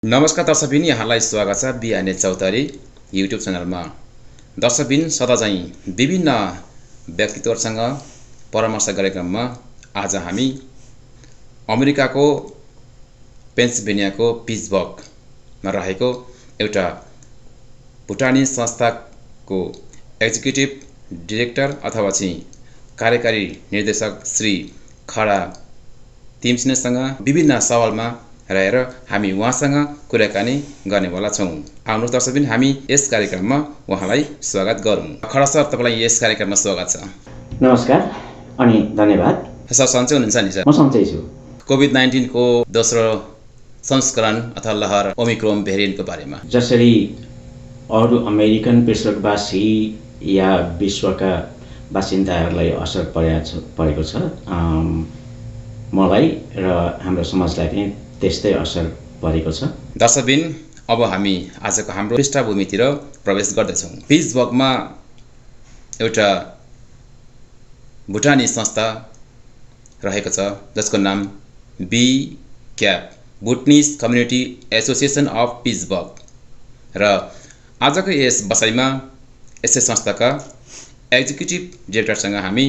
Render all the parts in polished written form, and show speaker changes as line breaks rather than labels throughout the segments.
नमस्कार दर्शकबिन, यहाँलाई स्वागत छ बिहाने चौतारी युट्युब च्यानलमा। दर्शकबिन, सदाझैं विभिन्न व्यक्तित्वहरूसँग परामर्श कार्यक्रममा आज हामी अमेरिकाको पेन्सिल्भेनियाको पिट्सबर्गमा रहेको एउटा भुटानी संस्थाको एक्जिक्युटिभ डिरेक्टर अथवा चाहिँ कार्यकारी निर्देशक श्री खडा तिमसिनेसँग विभिन्न सवालमा रहेर हामी उहाँसँग कुराकानी गर्नेवाला छौँ। आउनुहोस् दर्शकबिन, हामी यस कार्यक्रममा उहाँलाई स्वागत गरौँ। खडा सर, तपाईँलाई यस कार्यक्रममा स्वागत छ।
नमस्कार अनि धन्यवाद।
सर, सन्चै हुनुहुन्छ नि? सर,
म सन्चै छु।
कोभिड-19 को दोस्रो संस्करण अथवा लहर ओमिक्रोन भेरिएन्टको बारेमा
जसरी अरू अमेरिकन पिट्सबर्गवासी या विश्वका बासिन्दाहरूलाई असर परेको छ, मलाई र हाम्रो समाजलाई पनि त्यस्तै असर परेको छ।
दर्शकबिन, अब हामी आजको हाम्रो पृष्ठभूमितिर प्रवेश गर्दैछौँ। पिट्सबर्गमा एउटा भुटानी संस्था रहेको छ जसको नाम BCAP, Bhutanese community association of Pittsburgh. र आजको यस बसाइमा यसै संस्थाका एक्जिक्युटिभ डिरेक्टरसँग हामी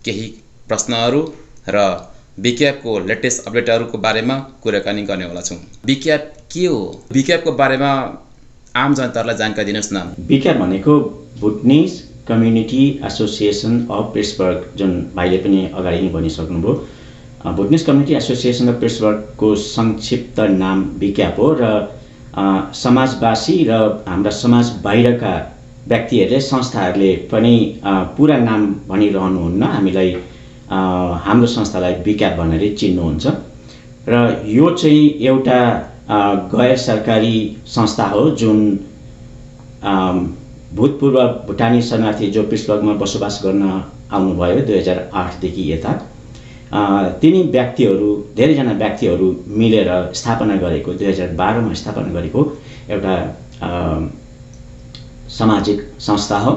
केही प्रश्नहरू र BCAP को लेटेस्ट अपडेटहरूको बारेमा कुराकानी गर्नेवाला छौँ। BCAP के हो? BCAP को बारेमा आम जनतालाई जानकारी दिनुहोस् न।
BCAP भनेको Bhutanese community association of Pittsburgh, जुन भाइले पनि अगाडि नै भनिसक्नुभयो। भुटनिज कम्युनिटी एसोसिएसन अफ पिट्सबर्गको संक्षिप्त नाम BCAP हो र समाजवासी र हाम्रा समाज बाहिरका व्यक्तिहरूले, संस्थाहरूले पनि पुरा नाम भनिरहनुहुन्न, हामीलाई हाम्रो संस्थालाई BCAP भनेर चिन्नुहुन्छ। र यो चाहिँ एउटा गैर सरकारी संस्था हो जुन भूतपूर्व भुटानी शरणार्थी जो पिट्सबर्गमा बसोबास गर्न आउनुभयो 2008 देखि यता, तिनी व्यक्तिहरू, धेरैजना व्यक्तिहरू मिलेर स्थापना गरेको, 2012 मा स्थापना गरेको एउटा सामाजिक संस्था हो।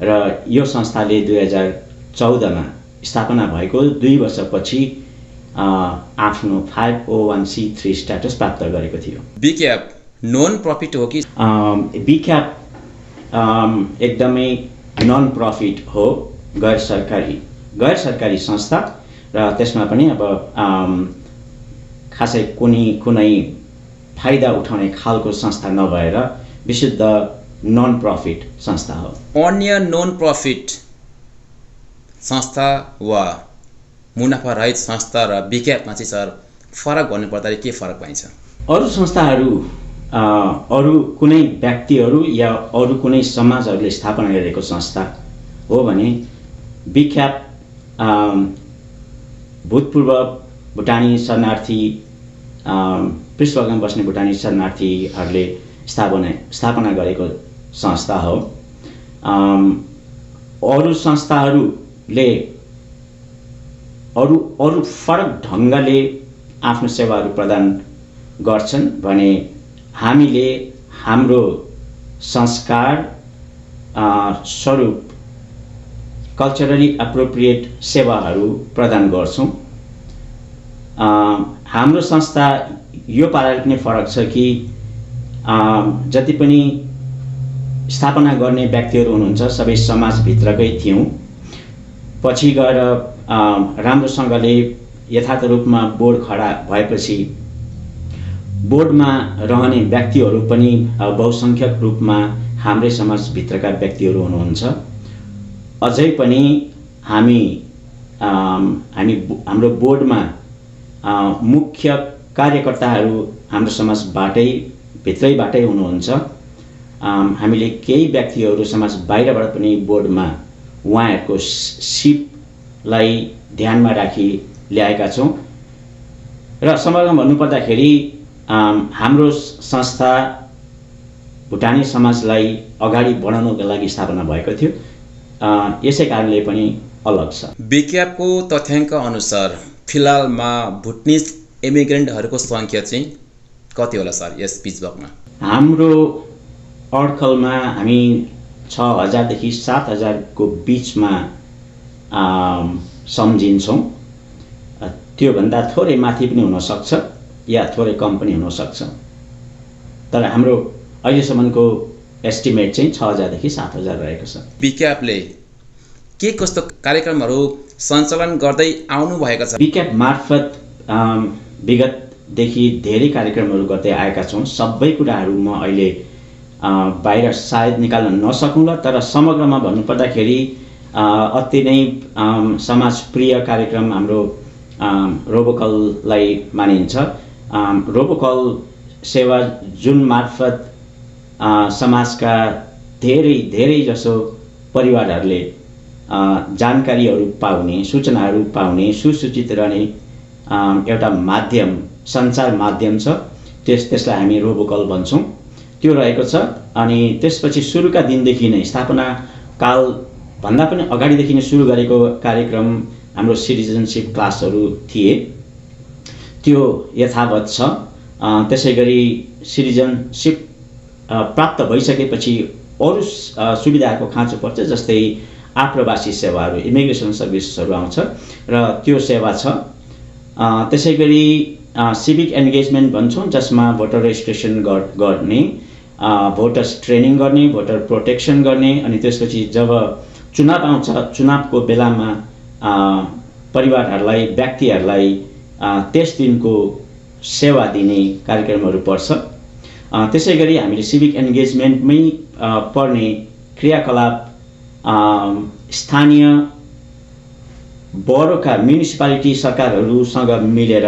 र यो संस्थाले 2014 मा स्थापना भएको 2 वर्षपछि आफ्नो 501c3 स्ट्याटस प्राप्त गरेको थियो।
BCAP नन प्रफिट हो कि?
BCAP एकदमै नन प्रफिट हो, गैर सरकारी संस्था, र त्यसमा पनि अब खासै कुनै फाइदा उठाउने खालको संस्था नभएर विशुद्ध नन प्रफिट संस्था हो।
अन्य नन प्रफिट संस्था वा मुनाफा रहित संस्था र BCAP मा चाहिँ सर फरक भन्नुपर्दा के फरक पाइन्छ?
अरू संस्थाहरू, अरू कुनै व्यक्तिहरू या अरू कुनै समाजहरूले स्थापना गरेको संस्था हो भने BCAP भूतपूर्व भुटानी शरणार्थी, पिट्सबर्गमा बस्ने भुटानी शरणार्थीहरूले स्थापना गरेको संस्था हो। अरू संस्थाहरूले अरू फरक ढङ्गले आफ्नो सेवाहरू प्रदान गर्छन् भने हामीले हाम्रो संस्कार स्वरूप कल्चरली एप्रोप्रिएट सेवाहरू प्रदान गर्छौँ। हाम्रो संस्था यो पाराले पनि फरक छ कि जति पनि स्थापना गर्ने व्यक्तिहरू हुनुहुन्छ सबै समाजभित्रकै थियौँ। पछि गएर राम्रोसँगले यथार्थ रूपमा बोर्ड खडा भएपछि बोर्डमा रहने व्यक्तिहरू पनि बहुसङ्ख्यक रूपमा हाम्रै समाजभित्रका व्यक्तिहरू हुनुहुन्छ। अझै पनि हाम्रो बोर्डमा मुख्य कार्यकर्ताहरू हाम्रो समाजबाटै, भित्रैबाटै हुनुहुन्छ। हामीले केही व्यक्तिहरू समाज बाहिरबाट पनि बोर्डमा उहाँहरूको सिपलाई ध्यानमा राखी ल्याएका छौँ। र समग्रमा भन्नुपर्दाखेरि हाम्रो संस्था भुटानी समाजलाई अगाडि बढाउनको लागि स्थापना भएको थियो, यसै कारणले पनि अलग छ।
BCAP को तथ्याङ्क अनुसार फिलहालमा भुटनिज इमिग्रेन्टहरूको सङ्ख्या चाहिँ कति होला सर यस पिट्सबर्गमा? हाम्रो
अड्कलमा हामी 6000 देखि 7000 को बिचमा सम्झिन्छौँ। त्योभन्दा थोरै माथि पनि हुन सक्छ, या थोरै कम पनि हुन सक्छ। तर हाम्रो अहिलेसम्मको एस्टिमेट चाहिँ 6000 देखि 7000 रहेको छ।
बीक्यापले के कस्तो कार्यक्रमहरू सञ्चालन गर्दै आउनु भएको छ?
बीक्याप मार्फत विगतदेखि धेरै कार्यक्रमहरू गर्दै आएका छौँ। सबै कुराहरू म अहिले बाहिर सायद निकाल्न नसकुँला, तर समग्रमा भन्नुपर्दाखेरि अति नै समाजप्रिय कार्यक्रम हाम्रो रोबोकललाई मानिन्छ। रोबोकल सेवा जुन मार्फत समाजका धेरै जसो परिवारहरूले जानकारीहरू पाउने, सूचनाहरू पाउने, सुसूचित रहने एउटा माध्यम, सञ्चार माध्यम छ। त्यसलाई हामी रोबोकल भन्छौँ। त्यो रहेको छ। अनि त्यसपछि सुरुका दिनदेखि नै, स्थापना काल भन्दा पनि अगाडिदेखि नै सुरु गरेको कार्यक्रम हाम्रो सिटिजनशिप क्लासहरू थिए, त्यो यथावत छ। त्यसैगरी सिटिजनशिप प्राप्त भइसकेपछि अरू सुविधाहरूको खाँचो पर्छ, जस्तै आप्रवासी सेवाहरू, इमिग्रेसन सर्भिसहरू आउँछ र त्यो सेवा छ। त्यसैगरी सिभिक एन्गेजमेन्ट भन्छौँ, जसमा भोटर रेजिस्ट्रेसन गर्ने, भोटर्स ट्रेनिङ गर्ने, भोटर प्रोटेक्सन गर्ने, अनि त्यसपछि जब चुनाव आउँछ, चुनावको बेलामा परिवारहरूलाई, व्यक्तिहरूलाई त्यस दिनको सेवा दिने कार्यक्रमहरू पर्छ। त्यसैगरी हामीले सिभिक एन्गेजमेन्टमै पर्ने क्रियाकलाप स्थानीय बडोका म्युनिसिपालिटी सरकारहरूसँग मिलेर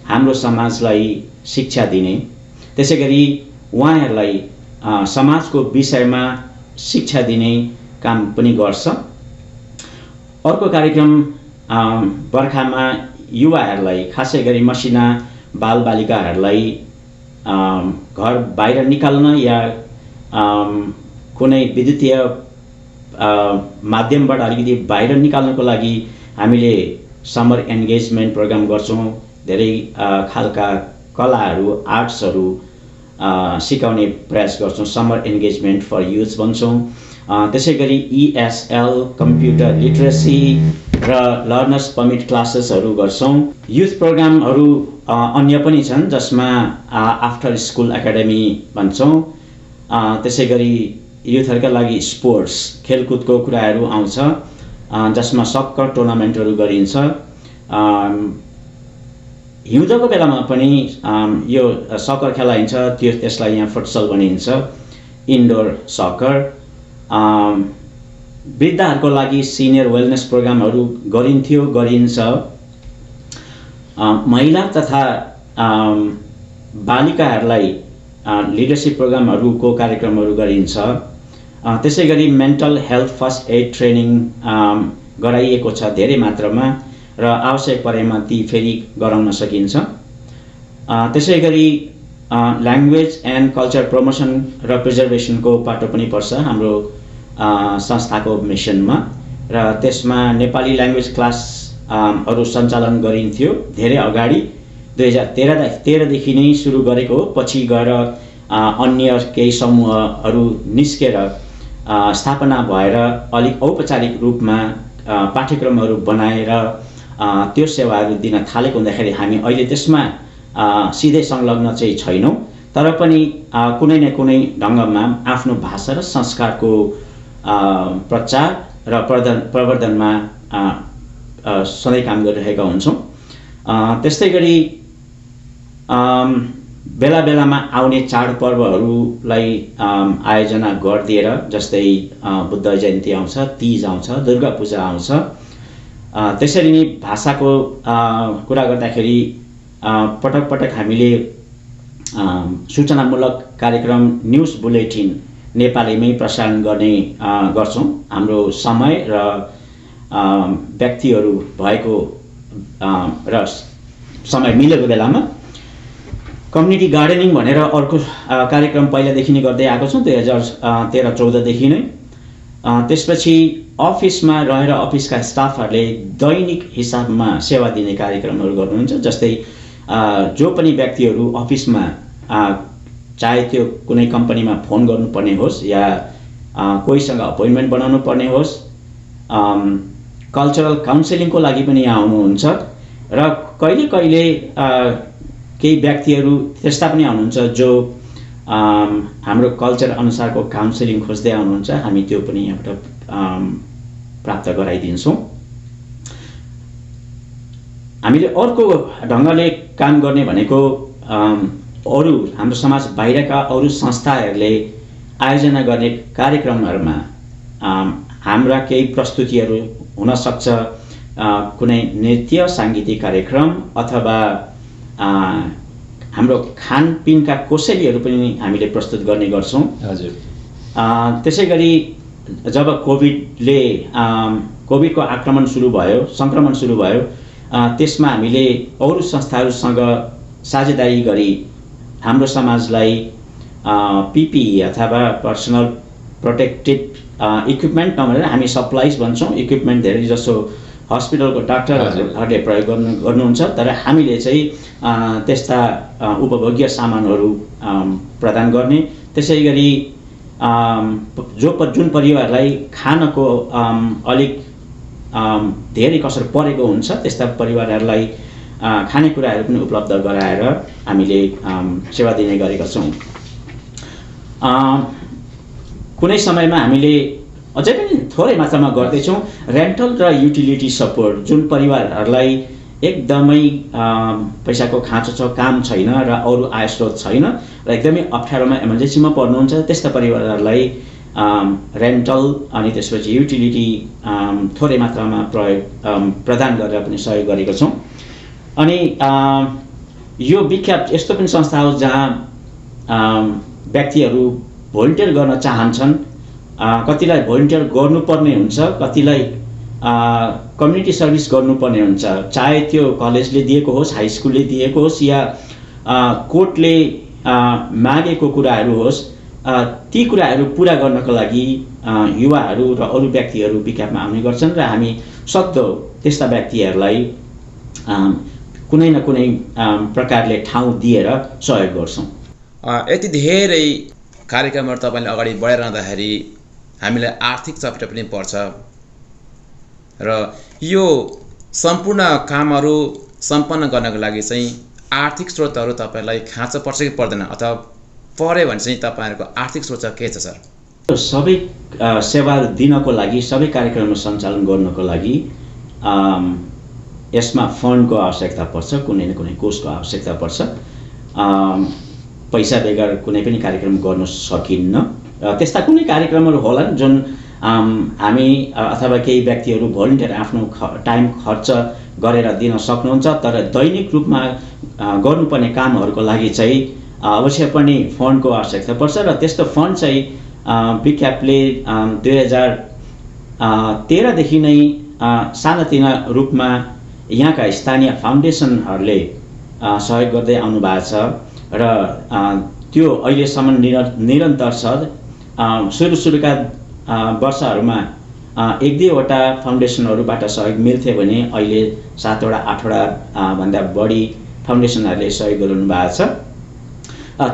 हाम्रो समाजलाई शिक्षा दिने, त्यसैगरी उहाँहरूलाई समाजको विषयमा शिक्षा दिने काम पनि गर्छ। अर्को कार्यक्रम बर्खामा युवाहरूलाई, खासै गरी मसिना बालबालिकाहरूलाई घर बाहिर निकाल्न या कुनै विद्युतीय माध्यमबाट अलिकति बाहिर निकाल्नको लागि हामीले समर एन्गेजमेन्ट प्रोग्राम गर्छौँ। धेरै खालका कलाहरू, आर्ट्सहरू सिकाउने प्रयास गर्छौँ। समर एन्गेजमेन्ट फर युथ भन्छौँ। त्यसैगरी ESL कम्प्युटर लिटरेसी र लर्नर्स पर्मिट क्लासेसहरू गर्छौँ। युथ प्रोग्रामहरू अन्य पनि छन्, जसमा आफ्टर स्कुल एकाडेमी भन्छौँ। त्यसैगरी युथहरूका लागि स्पोर्ट्स, खेलकुदको कुराहरू आउँछ, जसमा सक्कर टुर्नामेन्टहरू गरिन्छ। हिउँदको बेलामा पनि यो सक्कर खेलाइन्छ, त्यसलाई यहाँ फुटसल भनिन्छ, इन्डोर सक्कर। वृद्धहरूको लागि सिनियर वेलनेस प्रोग्रामहरू गरिन्छ। महिला तथा बालिकाहरूलाई लिडरसिप प्रोग्रामहरूको कार्यक्रमहरू गरिन्छ। त्यसैगरी mental health first aid training गराइएको छ धेरै मात्रामा, र आवश्यक परेमा ती फेरि गराउन सकिन्छ। त्यसैगरी ल्याङ्ग्वेज एन्ड कल्चर प्रमोसन र प्रिजर्भेसनको पाटो पनि पर्छ हाम्रो संस्थाको मिसनमा, र त्यसमा नेपाली ल्याङ्ग्वेज क्लासहरू सञ्चालन गरिन्थ्यो धेरै अगाडि। 2013 देखि नै सुरु गरेको हो। पछि गएर अन्य केही समूहहरू निस्केर स्थापना भएर अलिक औपचारिक रूपमा पाठ्यक्रमहरू बनाएर त्यो सेवाहरू दिन थालेको हुँदाखेरि हामी अहिले त्यसमा सिधै संलग्न चाहिँ छैनौँ, तर पनि कुनै न कुनै ढङ्गमा आफ्नो भाषा र संस्कारको प्रचार र प्रवर्धनमा सधैँ काम गरिरहेका हुन्छौँ। त्यस्तै गरी बेला बेलामा आउने चाडपर्वहरूलाई आयोजना गरिदिएर, जस्तै बुद्ध जयन्ती आउँछ, तीज आउँछ, दुर्गा पूजा आउँछ। त्यसरी नै भाषाको कुरा गर्दाखेरि पटक पटक हामीले सूचनामूलक कार्यक्रम न्युज बुलेटिन नेपालीमै प्रसारण गर्ने गर्छौँ। हाम्रो समय र व्यक्तिहरू भएको र समय मिलेको बेलामा कम्युनिटी गार्डनिङ भनेर अर्को कार्यक्रम पहिलादेखि नै गर्दै आएको छौँ, 2013-14 देखि नै। त्यसपछि अफिसमा रहेर अफिसका स्टाफहरूले दैनिक हिसाबमा सेवा दिने कार्यक्रमहरू गर्नुहुन्छ। जस्तै जो पनि व्यक्तिहरू अफिसमा, चाहे त्यो कुनै कम्पनीमा फोन गर्नुपर्ने होस् या कोहीसँग अपोइन्टमेन्ट बनाउनु पर्ने होस्, कल्चरल काउन्सिलिङको लागि पनि यहाँ आउनुहुन्छ। र कहिले कहिले केही व्यक्तिहरू त्यस्ता पनि आउनुहुन्छ जो हाम्रो कल्चर अनुसारको काउन्सिलिङ खोज्दै आउनुहुन्छ, हामी त्यो पनि यहाँबाट प्राप्त गराइदिन्छौँ। हामीले अर्को ढङ्गले काम गर्ने भनेको अरू हाम्रो समाज बाहिरका अरू संस्थाहरूले आयोजना गर्ने कार्यक्रमहरूमा हाम्रा केही प्रस्तुतिहरू हुनसक्छ, कुनै नृत्य साङ्गीतिक कार्यक्रम अथवा हाम्रो खानपिनका कोसेलीहरू पनि हामीले प्रस्तुत गर्ने गर्छौँ।
हजुर।
त्यसै गरी जब कोभिडको आक्रमण सुरु भयो, सङ्क्रमण सुरु भयो, त्यसमा हामीले अरू संस्थाहरूसँग साझेदारी गरी हाम्रो समाजलाई पिपिई अथवा पर्सनल प्रोटेक्टिभ इक्विपमेन्ट नभनेर हामी सप्लाइज भन्छौँ। इक्विपमेन्ट धेरै जसो हस्पिटलको डाक्टरहरूले प्रयोग गर्नुहुन्छ, तर हामीले चाहिँ त्यस्ता उपभोग्य सामानहरू प्रदान गर्ने। त्यसै गरी जुन परिवारलाई खानको अलिक धेरै कसर परेको हुन्छ त्यस्ता परिवारहरूलाई खानेकुराहरू पनि उपलब्ध गराएर हामीले सेवा दिने गरेका छौँ। कुनै समयमा हामीले अझै पनि थोरै मात्रामा गर्दैछौँ रेन्टल र युटिलिटी सपोर्ट। जुन परिवारहरूलाई एकदमै पैसाको खाँचो छ, काम छैन र अरू आय स्रोत छैन र एकदमै अप्ठ्यारोमा इमर्जेन्सीमा पर्नुहुन्छ, त्यस्ता परिवारहरूलाई रेन्टल अनि त्यसपछि युटिलिटी थोरै मात्रामा प्रदान गरेर पनि सहयोग गरेका छौँ। अनि यो बिक्याप यस्तो पनि संस्था हो जहाँ व्यक्तिहरू भोलिन्टियर गर्न चाहन्छन्। कतिलाई भोलिन्टियर गर्नुपर्ने हुन्छ, कतिलाई कम्युनिटी सर्भिस गर्नुपर्ने हुन्छ, चाहे त्यो कलेजले दिएको होस्, हाई स्कुलले दिएको होस् या कोर्टले मागेको कुराहरू होस्। ती कुराहरू पुरा गर्नको लागि युवाहरू र अरू व्यक्तिहरू बिक्यापमा आउने गर्छन् र हामी सक्दो त्यस्ता व्यक्तिहरूलाई कुनै न कुनै प्रकारले ठाउँ दिएर सहयोग गर्छौँ।
यति धेरै कार्यक्रमहरू तपाईँले अगाडि बढाएर रहँदाखेरि हामीलाई आर्थिक चपेट पनि पर्छ र यो सम्पूर्ण कामहरू सम्पन्न गर्नको लागि चाहिँ आर्थिक स्रोतहरू तपाईँलाई खाँचो पर्छ कि पर्दैन, अथवा पऱ्यो भने चाहिँ तपाईँहरूको आर्थिक स्रोत के छ सर?
सबै सेवा दिनको लागि, सबै कार्यक्रमहरू सञ्चालन गर्नको लागि यसमा फन्डको आवश्यकता पर्छ, कुनै न कुनै कोषको आवश्यकता पर्छ। पैसा बेगर कुनै पनि कार्यक्रम गर्न सकिन्न। त्यस्ता कुनै कार्यक्रमहरू होलान् जुन हामी अथवा केही व्यक्तिहरू भोलिन्टियर आफ्नो टाइम खर्च गरेर दिन सक्नुहुन्छ, तर दैनिक रूपमा गर्नुपर्ने कामहरूको लागि चाहिँ अवश्य पनि फन्डको आवश्यकता पर्छ र त्यस्तो फन्ड चाहिँ बिक्यापले 2013 देखि नै सानातिना रूपमा यहाँका स्थानीय फाउन्डेसनहरूले सहयोग गर्दै आउनु भएको छ र त्यो अहिलेसम्म निरन्तर छ। सुरुका वर्षहरूमा 1-2वटा फाउन्डेसनहरूबाट सहयोग मिल्थ्यो भने अहिले 7वटा 8वटा भन्दा बढी फाउन्डेसनहरूले सहयोग गरिरहनु भएको छ।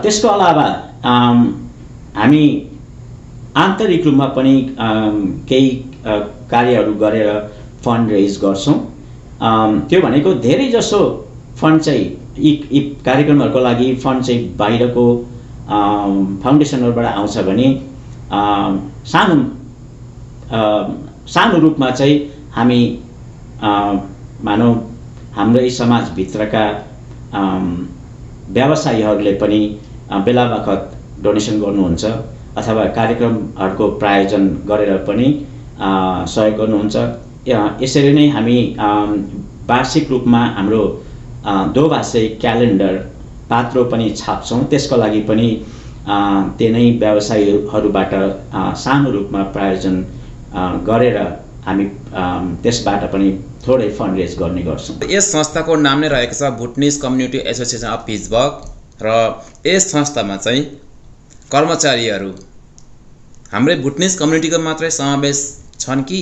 त्यसको अलावा हामी आन्तरिक रूपमा पनि केही कार्यहरू गरेर फन्ड रेज गर्छौँ। त्यो भनेको धेरै जसो फन्ड चाहिँ यी कार्यक्रमहरूको लागि फन्ड चाहिँ बाहिरको फाउन्डेसनहरूबाट आउँछ भने सानो रूपमा चाहिँ हामी मानौँ हाम्रै समाजभित्रका व्यवसायीहरूले पनि बेला बखत डोनेसन गर्नुहुन्छ अथवा कार्यक्रमहरूको प्रायोजन गरेर पनि सहयोग गर्नुहुन्छ। यसरी नै हामी वार्षिक रूपमा हाम्रो दोभाषी क्यालेन्डर पात्रो पनि छाप्छौँ। त्यसको लागि पनि तिनै व्यवसायीहरूबाट सानो रूपमा प्रायोजन गरेर हामी त्यसबाट पनि थोरै फन्ड रेज गर्ने गर्छौँ।
यस संस्थाको नाम नै रहेको छ Bhutanese community association of Pittsburgh र यस संस्थामा चाहिँ कर्मचारीहरू हाम्रै भुटनिज कम्युनिटीको मात्रै समावेश छन् कि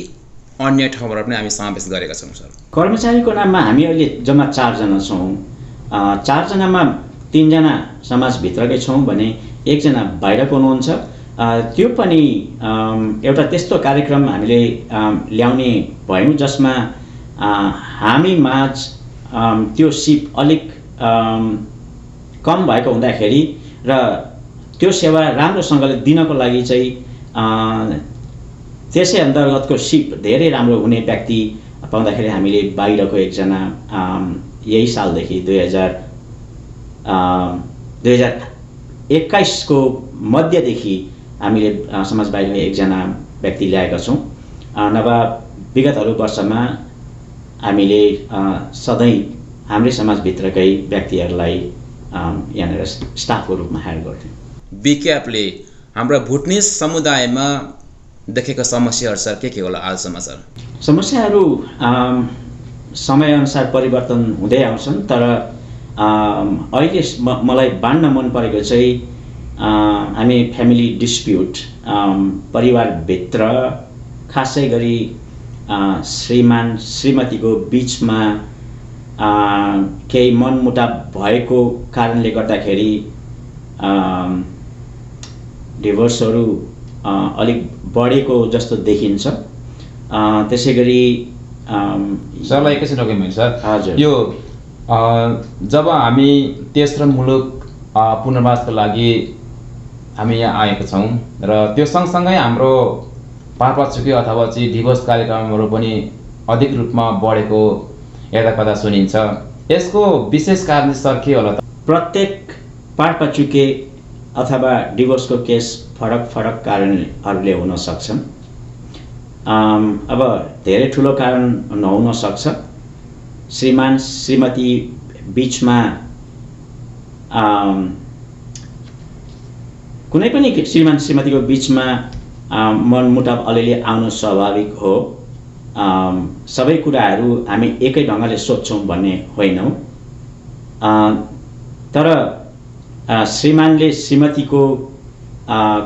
अन्य ठाउँबाट पनि हामी समावेश गरेका छौँ सर?
कर्मचारीको नाममा हामी अहिले जम्मा 4 जना छौँ। 4 जनामा 3 जना समाजभित्रकै छौँ भने 1 जना बाहिरको हुनुहुन्छ। त्यो पनि एउटा त्यस्तो कार्यक्रम हामीले ल्याउने भयौँ जसमा हामी माझ त्यो सिप अलिक कम भएको हुँदाखेरि र त्यो सेवा राम्रोसँगले दिनको लागि चाहिँ त्यसै अन्तर्गतको सिप धेरै राम्रो हुने व्यक्ति पाउँदाखेरि हामीले बाहिरको एकजना यही सालदेखि 2021 को मध्यदेखि हामीले समाज बाहिरको एकजना व्यक्ति ल्याएका छौँ। नभए विगतहरू वर्षमा हामीले सधैँ हाम्रै समाजभित्रकै व्यक्तिहरूलाई यहाँनिर स्टाफको रूपमा हायर गर्थ्यौँ।
बिक्यापले हाम्रा भुटनिस समुदायमा देखेका समस्याहरू सर के होला आजसम्म सर?
समस्याहरू समयअनुसार परिवर्तन हुँदै आउँछन्, तर अहिले मलाई बाँड्न मन परेको चाहिँ हामी फ्यामिली डिस्प्युट परिवारभित्र खासै गरी श्रीमान श्रीमतीको बिचमा केही मनमुटाव भएको कारणले गर्दाखेरि डिभोर्सहरू अलिक बढेको जस्तो देखिन्छ। त्यसै गरी
सरलाई एकैछिन रोकेँ मैले सर।
हजुर,
यो जब हामी तेस्रो मुलुक पुनर्वासको लागि हामी यहाँ आएका छौँ र त्यो सँगसँगै हाम्रो पारपचुकी अथवा चाहिँ डिभोर्स कार्यक्रमहरू पनि अधिक रूपमा बढेको यताकता सुनिन्छ। यसको विशेष कारण सर के होला त?
प्रत्येक पारपचुके अथवा डिभोर्सको केस फरक फरक कारणहरूले हुन सक्छन्। अब धेरै ठुलो कारण नहुन सक्छ। श्रीमान श्रीमती बिचमा कुनै पनि श्रीमान श्रीमतीको बिचमा मनमुटाव अलिअलि आउनु स्वाभाविक हो। सबै कुराहरू हामी एकै ढङ्गले सोध्छौँ भन्ने होइनौँ, तर श्रीमानले श्रीमतीको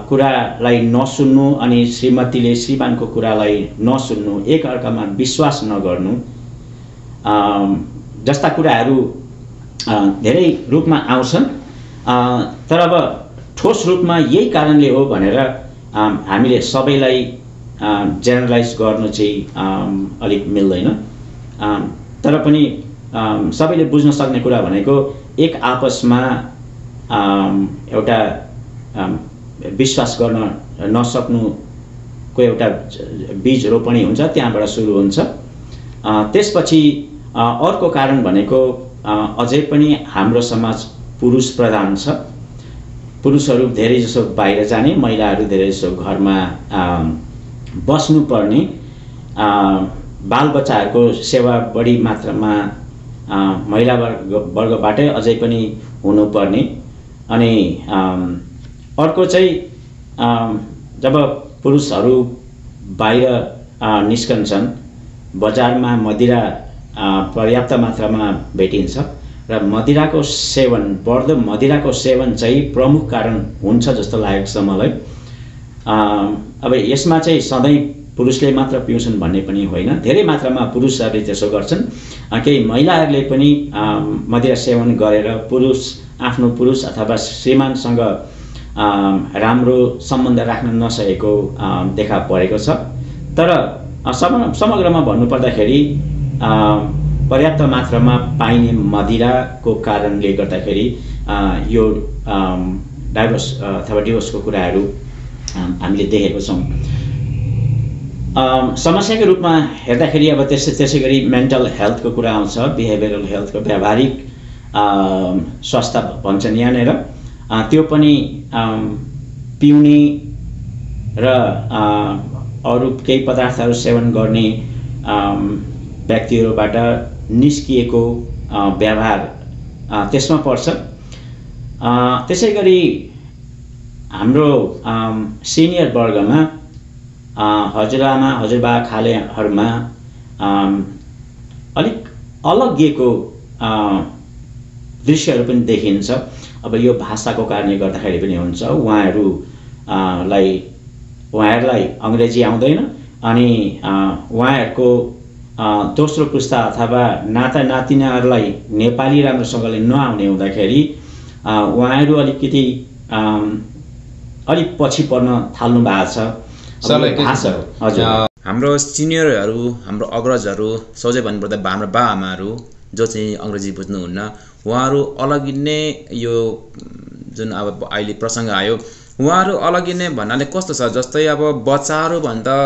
कुरालाई नसुन्नु अनि श्रीमतीले श्रीमानको कुरालाई नसुन्नु, एकअर्कामा विश्वास नगर्नु जस्ता कुराहरू धेरै रूपमा आउँछन्। तर अब ठोस रूपमा यही कारणले हो भनेर हामीले सबैलाई जेनरलाइज गर्नु चाहिँ अलिक मिल्दैन। तर पनि सबैले बुझ्न सक्ने कुरा भनेको एक आपसमा एउटा विश्वास गर्न नसक्नुको एउटा बीज रोपणी हुन्छ, त्यहाँबाट सुरु हुन्छ। त्यसपछि अर्को कारण भनेको अझै पनि हाम्रो समाज पुरुष प्रधान छ। पुरुषहरू धेरै जसो बाहिर जाने, महिलाहरू धेरै जसो घरमा बस्नुपर्ने, बालबच्चाहरूको सेवा बढी मात्रामा महिला वर्गबाटै अझै पनि हुनुपर्ने। अनि अर्को चाहिँ जब पुरुषहरू बाहिर निस्कन्छन्, बजारमा मदिरा पर्याप्त मात्रामा भेटिन्छ र मदिराको सेवन, बढ्दो मदिराको सेवन चाहिँ प्रमुख कारण हुन्छ जस्तो लागेको छ मलाई। अब यसमा चाहिँ सधैँ पुरुषले मात्र पिउँछन् भन्ने पनि होइन, धेरै मात्रामा पुरुषहरूले त्यसो गर्छन्। केही महिलाहरूले पनि मदिरा सेवन गरेर आफ्नो पुरुष अथवा श्रीमानसँग राम्रो सम्बन्ध राख्न नसकेको देखा परेको छ। तर समग्रमा भन्नुपर्दाखेरि पर्याप्त मात्रामा पाइने मदिराको कारणले गर्दाखेरि यो डाइभोर्स अथवा डिभोर्सको कुराहरू हामीले देखेको छौँ। समस्याको रूपमा हेर्दाखेरि अब त्यसै गरी मेन्टल हेल्थको कुरा आउँछ, बिहेभियरल हेल्थको, व्यावहारिक स्वास्थ्य भन्छन् यहाँनिर। त्यो पनि पिउने र अरू केही पदार्थहरू सेवन गर्ने व्यक्तिहरूबाट निस्किएको व्यवहार त्यसमा पर्छ। त्यसै गरी हाम्रो सिनियर वर्गमा हजुरआमा हजुरबा खालेहरूमा अलिक अलग्गिएको दृश्यहरू पनि देखिन्छ। अब यो भाषाको कारणले गर्दाखेरि पनि हुन्छ। उहाँहरूलाई अङ्ग्रेजी आउँदैन अनि उहाँहरूको दोस्रो पुस्ता अथवा नाता नातिनाहरूलाई नेपाली राम्रोसँगले नआउने हुँदाखेरि उहाँहरू अलिकति अलिक पछि पर्न थाल्नु भएको छ।
हजुर, हाम्रो सिनियरहरू, हाम्रो अग्रजहरू, सोझै भन्नुपर्दा हाम्रो बाआमाहरू जो चाहिँ अङ्ग्रेजी बुझ्नुहुन्न, उहाँहरू अलगिने यो जुन अब अहिले प्रसङ्ग आयो उहाँहरू अलगिने भन्नाले कस्तो छ जस्तै अब बच्चाहरू भन्दा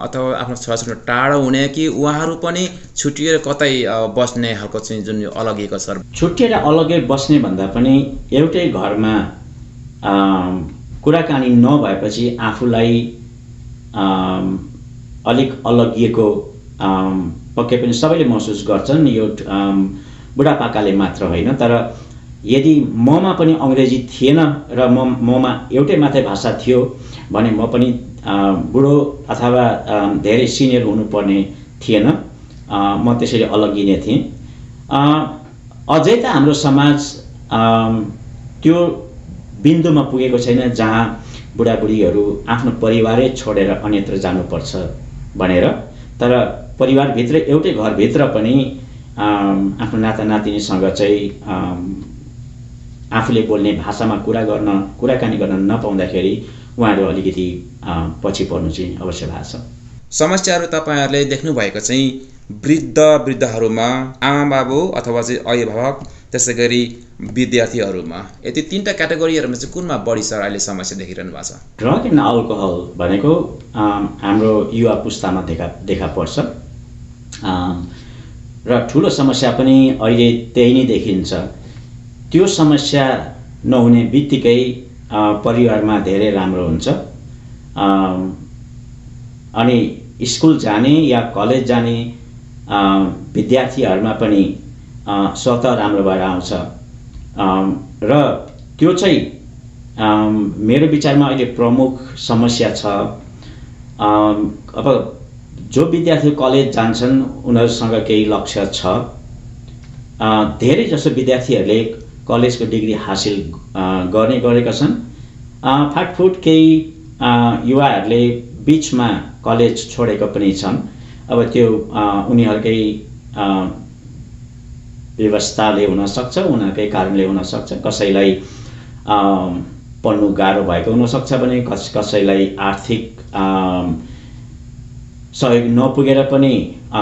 अथवा आफ्नो छोराछोरी टाढो हुने कि उहाँहरू पनि छुटिएर कतै बस्ने खालको चाहिँ जुन यो अलगिएको छ
छुटिएर अलग्गै बस्ने भन्दा पनि एउटै घरमा कुराकानी नभएपछि आफूलाई अलिक अलगिएको पक्कै पनि सबैले महसुस गर्छन् यो बुढापाकाले मात्र होइन तर यदि ममा पनि अङ्ग्रेजी थिएन र ममा एउटै मात्रै भाषा थियो भने म पनि बुढो अथवा धेरै सिनियर हुनुपर्ने थिएन म त्यसरी अलगिने थिएँ अझै त हाम्रो समाज त्यो बिन्दुमा पुगेको छैन जहाँ बुढाबुढीहरू आफ्नो परिवारै छोडेर अन्यत्र जानुपर्छ भनेर तर परिवारभित्र एउटै घरभित्र पनि आफ्नो नाता नातिनीसँग चाहिँ आफूले बोल्ने भाषामा कुराकानी गर्न नपाउँदाखेरि उहाँहरू अलिकति पछि पर्नु चाहिँ अवश्य भएको छ।
समस्याहरू तपाईँहरूले देख्नुभएको चाहिँ वृद्धहरूमा आमा बाबु अथवा चाहिँ अभिभावक त्यसै गरी विद्यार्थीहरूमा यति तीनटा क्याटेगोरीहरूमा चाहिँ कुनमा बढी सर अहिले समस्या देखिरहनु भएको छ?
ड्रग एन्ड अल्कोहल भनेको हाम्रो युवा पुस्तामा देखा पर्छ र ठुलो समस्या पनि अहिले त्यही नै देखिन्छ। त्यो समस्या नहुने बित्तिकै परिवारमा धेरै राम्रो हुन्छ अनि स्कुल जाने या कलेज जाने विद्यार्थीहरूमा पनि स्वतः राम्रो भएर आउँछ र त्यो चाहिँ मेरो विचारमा अहिले प्रमुख समस्या छ। अब जो विद्यार्थी कलेज जान्छन् उनीहरूसँग केही लक्ष्य छ धेरै जसो विद्यार्थीहरूले कलेजको डिग्री हासिल गरेका छन् फाटफुट केही युवाहरूले बिचमा कलेज छोडेको पनि छन्। अब त्यो उनीहरूकै व्यवस्थाले हुन सक्छ उनीहरूकै कारणले हुन सक्छ कसैलाई पढ्नु गाह्रो भएको हुन सक्छ भने कसैलाई आर्थिक सहयोग नपुगेर पनि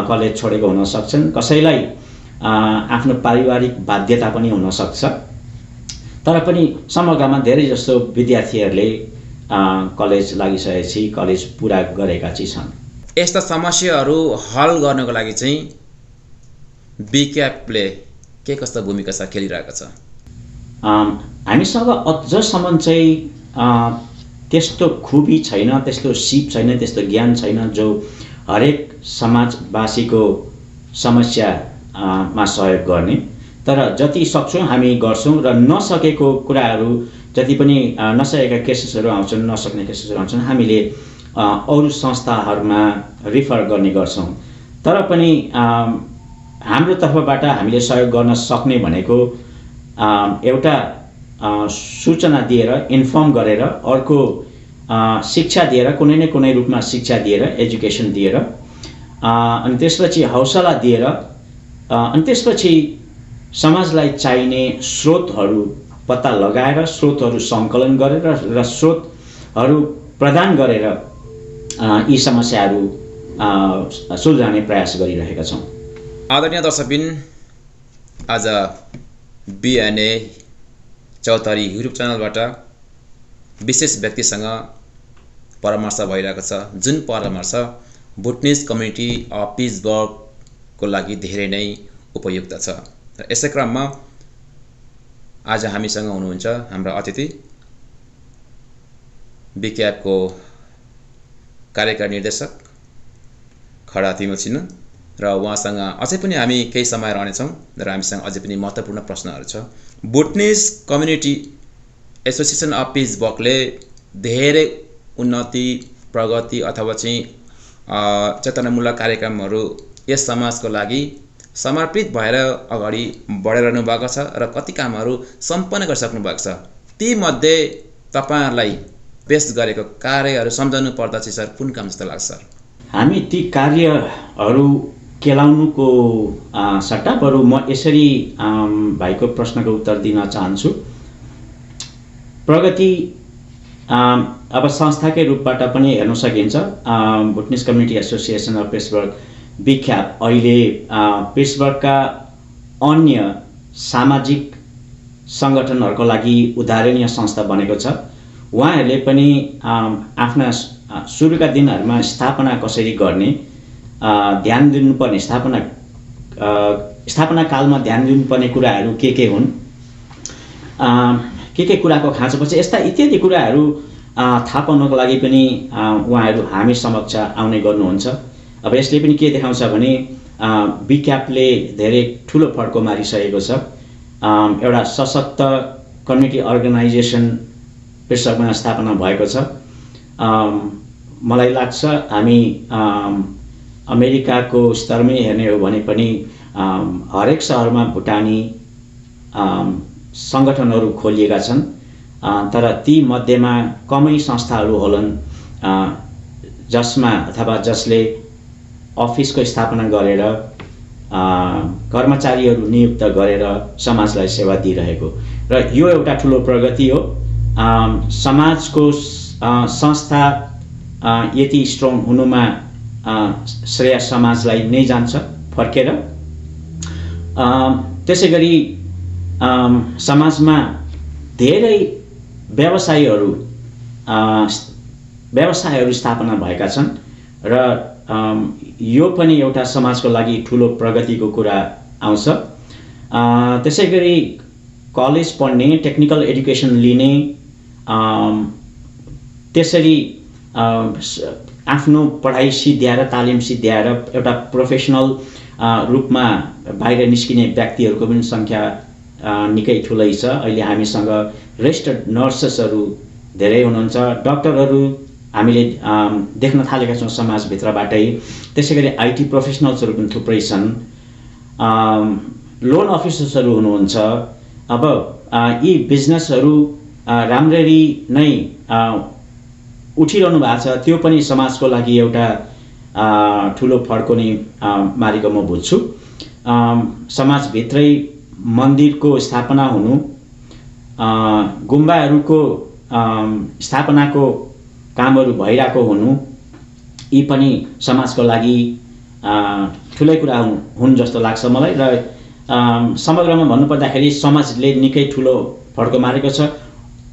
कलेज छोडेको हुन सक्छन् कसैलाई आफ्नो पारिवारिक बाध्यता पनि हुन सक्छ तर पनि समग्रमा धेरै जस्तो विद्यार्थीहरूले कलेज लागिसकेपछि कलेज पुरा गरेका चाहिँ छन्।
यस्ता समस्याहरू हल गर्नको लागि चाहिँ बिक्यापले के कस्ता भूमिका छ खेलिरहेको छ?
हामीसँग अझसम्म चाहिँ त्यस्तो खुबी छैन त्यस्तो सिप छैन त्यस्तो ज्ञान छैन जो हरेक समाजवासीको समस्यामा सहयोग गर्ने तर जति सक्छौँ हामी गर्छौँ र नसकेको कुराहरू जति पनि नसकेका केसेसहरू आउँछन् नसक्ने केसेसहरू आउँछन् हामीले अरू संस्थाहरूमा रिफर गर्ने गर्छौँ तर पनि हाम्रो तर्फबाट हामीले सहयोग गर्न सक्ने भनेको एउटा सूचना दिएर इन्फर्म गरेर अर्को शिक्षा दिएर कुनै न कुनै रूपमा शिक्षा दिएर एजुकेसन दिएर अनि त्यसपछि हौसला दिएर अनि त्यसपछि समाजलाई चाहिने स्रोतहरू पत्ता लगाएर स्रोतहरू सङ्कलन गरेर र स्रोतहरू प्रदान गरेर यी समस्याहरू सुल्झाउने प्रयास गरिरहेका छौँ।
आदरणीय दर्शकबिन आज बिएनए चौतारी युट्युब च्यानलबाट विशेष व्यक्तिसँग परामर्श भइरहेको छ जुन परामर्श भुटनिज कम्युनिटी अफ पिट्सबर्गको लागि धेरै नै उपयुक्त छ र यसै क्रममा आज हामीसँग हुनुहुन्छ हाम्रा अतिथि बिक्यापको कार्यकारी निर्देशक खडा तिमल छिनु र उहाँसँग अझै पनि हामी केही समय रहनेछौँ र हामीसँग अझै पनि महत्त्वपूर्ण प्रश्नहरू छ। भुटनिज कम्युनिटी एसोसिएसन अफ पिट्सबर्गले धेरै उन्नति प्रगति अथवा चाहिँ चेतनामूलक कार्यक्रमहरू यस समाजको लागि समर्पित भएर अगाडि बढिरहनु भएको छ र कति कामहरू सम्पन्न गरिसक्नु भएको छ। तीमध्ये तपाईहरुलाई पेश गरेको कार्यहरू सम्झाउनु पर्दा चाहिँ सर कुन काम जस्तो लाग्छ सर?
हामी ती कार्यहरू केलाउनुको सट्टा बरु म यसरी भाइको प्रश्नको उत्तर दिन चाहन्छु। प्रगति अब संस्थाकै रूपबाट पनि हेर्न सकिन्छ। Bhutanese community association of Pittsburgh BCAP अहिले पिट्सबर्गका अन्य सामाजिक सङ्गठनहरूको लागि उदाहरणीय संस्था बनेको छ। उहाँहरूले पनि आफ्ना सुरुका दिनहरूमा स्थापना कसरी गर्ने ध्यान दिनुपर्ने स्थापना कालमा ध्यान दिनुपर्ने कुराहरू के हुन्, के कुराको खाँचोपछि यस्ता इत्यादि कुराहरू थाहा पाउनको लागि पनि उहाँहरू हामी समक्ष आउने गर्नुहुन्छ। अब यसले पनि के देखाउँछ भने बिक्यापले धेरै ठुलो फड्को मारिसकेको छ। एउटा सशक्त कम्युनिटी अर्गनाइजेसन पेसोकमा स्थापना भएको छ। मलाई लाग्छ हामी अमेरिकाको स्तरमै हेर्ने हो भने पनि हरेक सहरमा भुटानी सङ्गठनहरू खोलिएका छन्, तर ती मध्येमा कमै संस्थाहरू होलान् जसमा अथवा जसले अफिसको स्थापना गरेर कर्मचारीहरू नियुक्त गरेर समाजलाई सेवा दिइरहेको, र यो एउटा ठुलो प्रगति हो। समाजको संस्था यति स्ट्रङ हुनुमा श्रेय समाजलाई नै जान्छ फर्केर। त्यसै गरी समाजमा धेरै व्यवसायहरू स्थापना भएका छन् र यो पनि एउटा समाजको लागि ठुलो प्रगतिको कुरा आउँछ। त्यसै गरी कलेज पढ्ने, टेक्निकल एजुकेसन लिने, त्यसरी आफ्नो पढाइ सिद्ध्याएर तालिम सिद्ध्याएर एउटा प्रोफेसनल रूपमा बाहिर निस्किने व्यक्तिहरूको पनि सङ्ख्या निकै ठुलै छ। अहिले हामीसँग रेजिस्टर्ड नर्सेसहरू धेरै हुनुहुन्छ, डक्टरहरू हामीले देख्न थालेका छौँ समाजभित्रबाटै। त्यसै गरी आइटी प्रोफेसनल्सहरू पनि थुप्रै छन्, लोन अफिसर्सहरू हुनुहुन्छ। अब यी बिजनेसहरू राम्ररी नै उठिरहनु भएको छ, त्यो पनि समाजको लागि एउटा ठुलो फड्को नै मारेको म बुझ्छु। समाजभित्रै मन्दिरको स्थापना हुनु, गुम्बाहरूको स्थापनाको कामहरू भइरहेको हुनु, यी पनि समाजको लागि ठुलै कुरा हुन् जस्तो लाग्छ मलाई। र समग्रमा भन्नुपर्दाखेरि समाजले निकै ठुलो फड्को मारेको छ।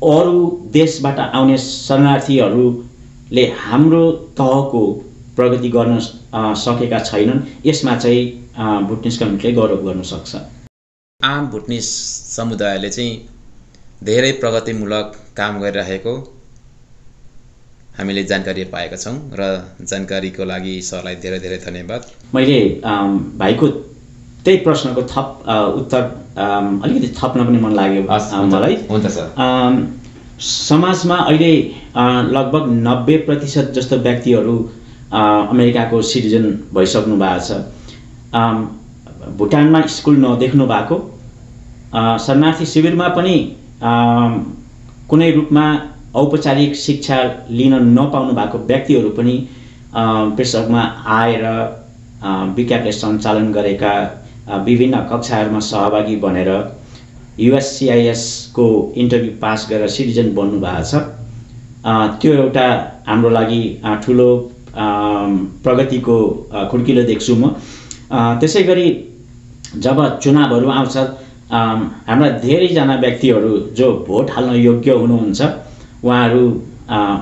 अरू देशबाट आउने शरणार्थीहरूले हाम्रो तहको प्रगति गर्न सकेका छैनन्, यसमा चाहिँ भुटनिस कम्युनिटीले गौरव गर्न सक्छ।
आम भुटनिस समुदायले चाहिँ धेरै प्रगतिमूलक काम गरिरहेको हामीले जानकारी पाएका छौँ र जानकारीको लागि सरलाई धेरै धेरै धन्यवाद।
मैले भाइको त्यही प्रश्नको थप उत्तर अलिकति थप्न पनि मन लाग्यो मलाई।
हुन्छ सर।
समाजमा अहिले लगभग 90% जस्तो व्यक्तिहरू अमेरिकाको सिटिजन भइसक्नु भएको छ। भुटानमा स्कुल नदेख्नु भएको, शरणार्थी शिविरमा पनि कुनै रूपमा औपचारिक शिक्षा लिन नपाउनु भएको व्यक्तिहरू पनि पेसोकमा आएर बिक्यापले सञ्चालन गरेका विभिन्न कक्षाहरूमा सहभागी बनेर USCIS को इन्टरभ्यू पास गरेर सिटिजन बन्नु भएको छ। त्यो एउटा हाम्रो लागि ठुलो प्रगतिको खुड्किलो देख्छु म। त्यसै गरी जब चुनावहरू आउँछ, हाम्रा धेरैजना व्यक्तिहरू जो भोट हाल्न योग्य हुनुहुन्छ उहाँहरू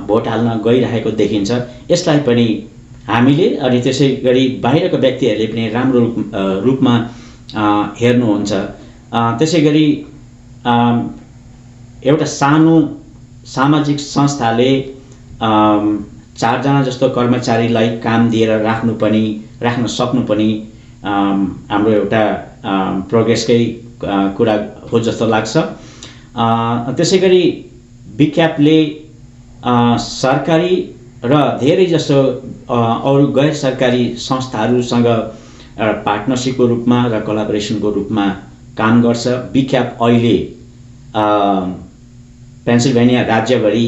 भोट हाल्न गइरहेको देखिन्छ। यसलाई पनि हामीले अनि त्यसै गरी बाहिरको व्यक्तिहरूले पनि राम्रो रूपमा हेर्नुहुन्छ। त्यसै गरी एउटा सानो सामाजिक संस्थाले 4 जना जस्तो कर्मचारीलाई काम दिएर राख्न सक्नु पनि हाम्रो एउटा प्रोग्रेसकै कुरा हो जस्तो लाग्छ। त्यसै गरी बिक्यापले सरकारी र धेरै जसो अरू गैर सरकारी संस्थाहरूसँग पार्टनरसिपको रूपमा र कोलाबोरेसनको रूपमा काम गर्छ। बिक्याप अहिले पेन्सिल्भेनिया राज्यभरि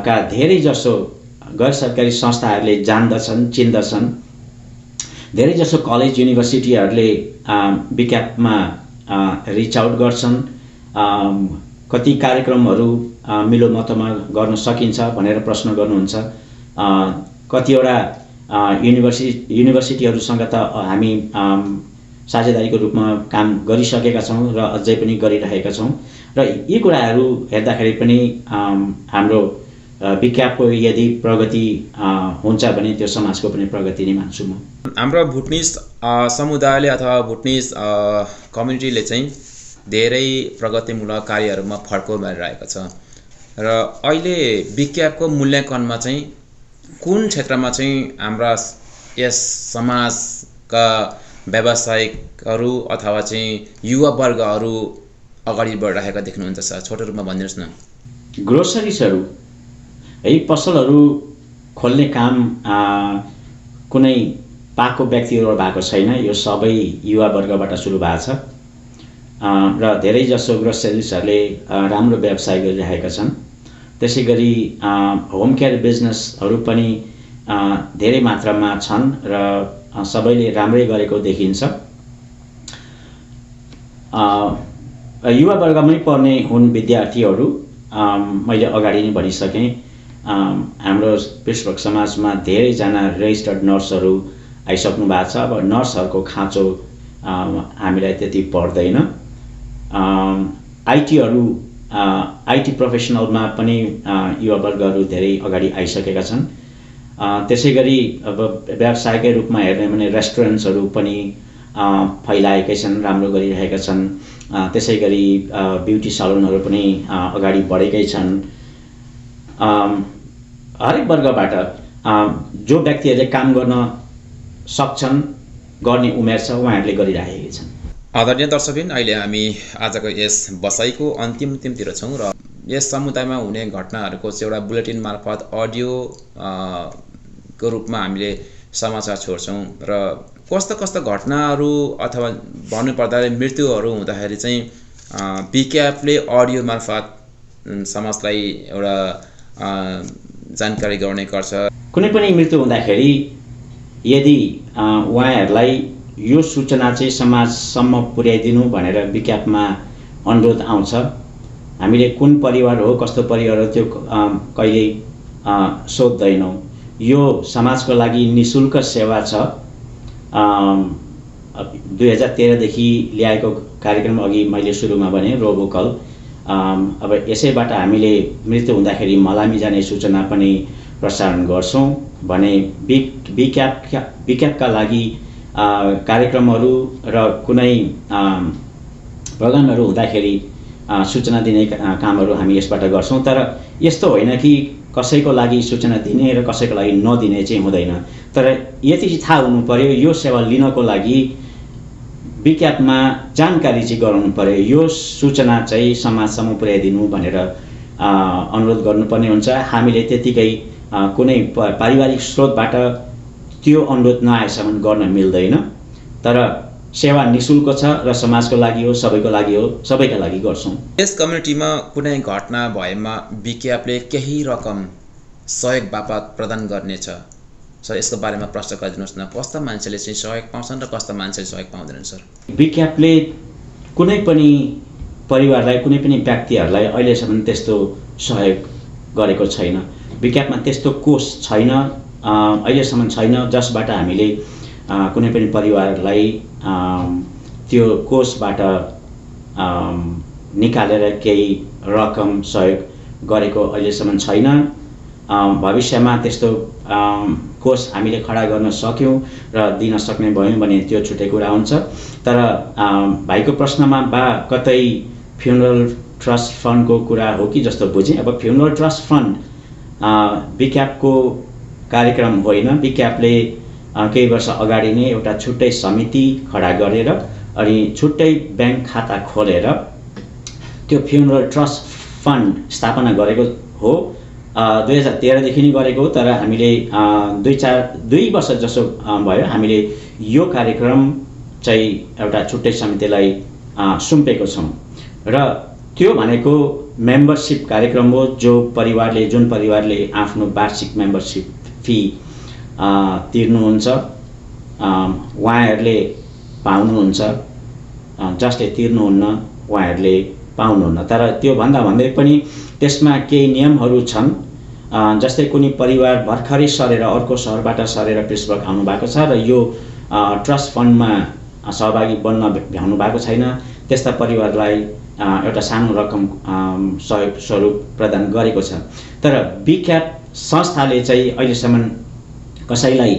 का धेरै जसो गैर सरकारी संस्थाहरूले जान्दछन्, चिन्दछन्। धेरै जसो कलेज युनिभर्सिटीहरूले बिक्यापमा रिच आउट गर्छन्, कति कार्यक्रमहरू मिलोमतोमा गर्न सकिन्छ भनेर प्रश्न गर्नुहुन्छ। कतिवटा युनिभर्सिटीहरूसँग त हामी साझेदारीको रूपमा काम गरिसकेका छौँ र अझै पनि गरिरहेका छौँ र यी कुराहरू हेर्दाखेरि पनि हाम्रो विज्ञापनको यदि प्रगति हुन्छ भने त्यो समाजको पनि प्रगति नै मान्छु म।
हाम्रो भुटनिस समुदायले अथवा भुटनिस कम्युनिटीले चाहिँ धेरै प्रगतिमूलक कार्यहरूमा फड्को मारिरहेको छ र अहिले विज्ञापनको मूल्याङ्कनमा चाहिँ कुन क्षेत्रमा चाहिँ हाम्रा यस समाजका व्यावसायिकहरू अथवा चाहिँ युवा वर्गहरू अगाडि बढिरहेका देख्नुहुन्छ सर? छोटो रूपमा भनिदिनुहोस् न।
ग्रोसरिजहरू है पसलहरू खोल्ने काम कुनै पाको व्यक्तिहरू भएको छैन, यो सबै युवा वर्गबाट सुरु भएको छ र धेरै जसो ग्रोसरिजहरूले राम्रो व्यवसाय गरिरहेका छन्। त्यसै गरी होम केयर बिजनेसहरू पनि धेरै मात्रामा छन् र सबैले राम्रै गरेको देखिन्छ। युवा वर्गमै पर्ने हुन् विद्यार्थीहरू। मैले अगाडि नै भनिसकेँ, हाम्रो पेशवक समाजमा धेरैजना रेजिस्टर्ड नर्सहरू आइसक्नु भएको छ। अब नर्सहरूको खाँचो हामीलाई त्यति पर्दैन। आइटी प्रोफेसनलमा पनि युवा वर्गहरू धेरै अगाडि आइसकेका छन्। त्यसै गरी अब व्यवसायकै रूपमा हेर्ने भने रेस्टुरेन्ट्सहरू पनि फैलाएकै छन्, राम्रो गरिरहेका छन्। त्यसै गरी ब्युटी सलुनहरू पनि अगाडि बढेकै छन्। हरेक वर्गबाट जो व्यक्तिहरूले काम गर्न सक्छन्, गर्ने उमेर छ, उहाँहरूले गरिरहेका छन्।
आदरणीय दर्शकबिन, अहिले हामी आजको यस बसाइको अन्तिमतिर छौँ र यस समुदायमा हुने घटनाहरूको चाहिँ एउटा बुलेटिन मार्फत अडियो को रूपमा हामीले समाचार छोड्छौँ र कस्ता घटनाहरू अथवा भन्नुपर्दा मृत्युहरू हुँदाखेरि चाहिँ विज्ञापनले अडियो मार्फत समाजलाई एउटा जानकारी गराउने गर्छ।
कुनै पनि मृत्यु हुँदाखेरि यदि उहाँहरूलाई यो सूचना चाहिँ समाजसम्म पुर्याइदिनु भनेर विज्ञापनमा अनुरोध आउँछ, हामीले कुन परिवार हो, कस्तो परिवार हो त्यो कहिल्यै सोध्दैनौँ। यो समाजको लागि निःशुल्क सेवा छ। 2013 देखि ल्याएको कार्यक्रम अघि मैले सुरुमा भने रोबोकल। अब यसैबाट हामीले मृत्यु हुँदाखेरि मलामी जाने सूचना पनि प्रसारण गर्छौँ भने विज्ञापनका लागि कार्यक्रमहरू र कुनै प्रोग्रामहरू हुँदाखेरि सूचना दिने कामहरू हामी यसबाट गर्छौँ। तर यस्तो होइन कि कसैको लागि सूचना दिने र कसैको लागि नदिने चाहिँ हुँदैन। तर यति चाहिँ थाहा हुनु पर्यो, यो सेवा लिनको लागि विज्ञापनमा जानकारी चाहिँ गराउनु पर्यो, यो सूचना चाहिँ समाजसम्म पुर्याइदिनु भनेर अनुरोध गर्नुपर्ने हुन्छ। हामीले त्यतिकै कुनै पारिवारिक स्रोतबाट त्यो अनुरोध नआएसम्म गर्न मिल्दैन। तर सेवा निःशुल्क छ र समाजको लागि हो, सबैको लागि हो, सबैका लागि गर्छौँ।
यस कम्युनिटीमा कुनै घटना भएमा विज्ञापनले केही रकम सहयोग बापत प्रदान गर्नेछ। सर, यसको बारेमा प्रश्न गरिदिनुहोस् न। कस्ता मान्छेले चाहिँ सहयोग पाउँछन् र कस्ता मान्छेले सहयोग पाउँदैनन् सर?
विज्ञापनले कुनै पनि परिवारलाई, कुनै पनि व्यक्तिहरूलाई अहिलेसम्म त्यस्तो सहयोग गरेको छैन। विज्ञापनमा त्यस्तो कोष छैन, अहिलेसम्म छैन जसबाट हामीले कुनै पनि परिवारलाई त्यो कोषबाट निकालेर केही रकम सहयोग गरेको अहिलेसम्म छैन। भविष्यमा त्यस्तो कोष हामीले खडा गर्न सक्यौँ र दिन सक्ने भयौँ भने त्यो छुट्टै कुरा हुन्छ। तर भाइको प्रश्नमा कतै फ्युनरल ट्रस्ट फन्डको कुरा हो कि जस्तो बुझेँ। अब फ्युनरल ट्रस्ट फन्ड विज्ञापनको कार्यक्रम होइन। विज्ञापनले केही वर्ष अगाडि नै एउटा छुट्टै समिति खडा गरेर अनि छुट्टै ब्याङ्क खाता खोलेर त्यो फ्युनरल ट्रस्ट फन्ड स्थापना गरेको हो। 2013 देखि नै गरेको हो। तर हामीले 2 वर्ष जसो भयो हामीले यो कार्यक्रम चाहिँ एउटा छुट्टै समितिलाई सुम्पेको छौँ र त्यो भनेको मेम्बरसिप कार्यक्रम हो। जुन परिवारले आफ्नो वार्षिक मेम्बरसिप फी तिर्नुहुन्छ उहाँहरूले पाउनुहुन्छ, जसले तिर्नुहुन्न उहाँहरूले पाउनुहुन्न। तर त्यो भन्दै पनि त्यसमा केही नियमहरू छन्। जस्तै कुनै परिवार भर्खरै सरेर अर्को सहरबाट सरेर पेशवक आउनु भएको छ र यो ट्रस्ट फन्डमा सहभागी बन्न भ्याउनु भएको छैन त्यस्ता परिवारलाई एउटा सानो रकम सहयोग स्वरूप प्रदान गरेको छ। तर बिक्याप संस्थाले चाहिँ अहिलेसम्म कसैलाई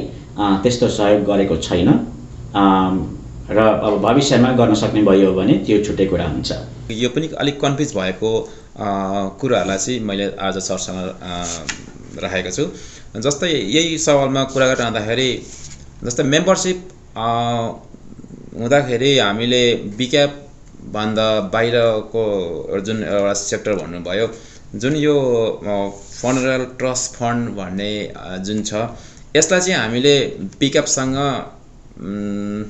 त्यस्तो सहयोग गरेको छैन र अब भविष्यमा गर्न सक्ने भयो भने त्यो छुट्टै कुरा हुन्छ।
यो पनि अलिक कन्फ्युज भएको कुराहरूलाई चाहिँ मैले आज सरसँग राखेको छु। जस्तै यही सवालमा कुरा गरिरहँदाखेरि जस्तै मेम्बरसिप हुँदाखेरि हामीले बिक्याप भन्दा बाहिरको जुन एउटा सेक्टर भन्नुभयो जुन यो फनरल ट्रस्ट फन्ड भन्ने जुन छ यसलाई चाहिँ हामीले बिक्यापसँग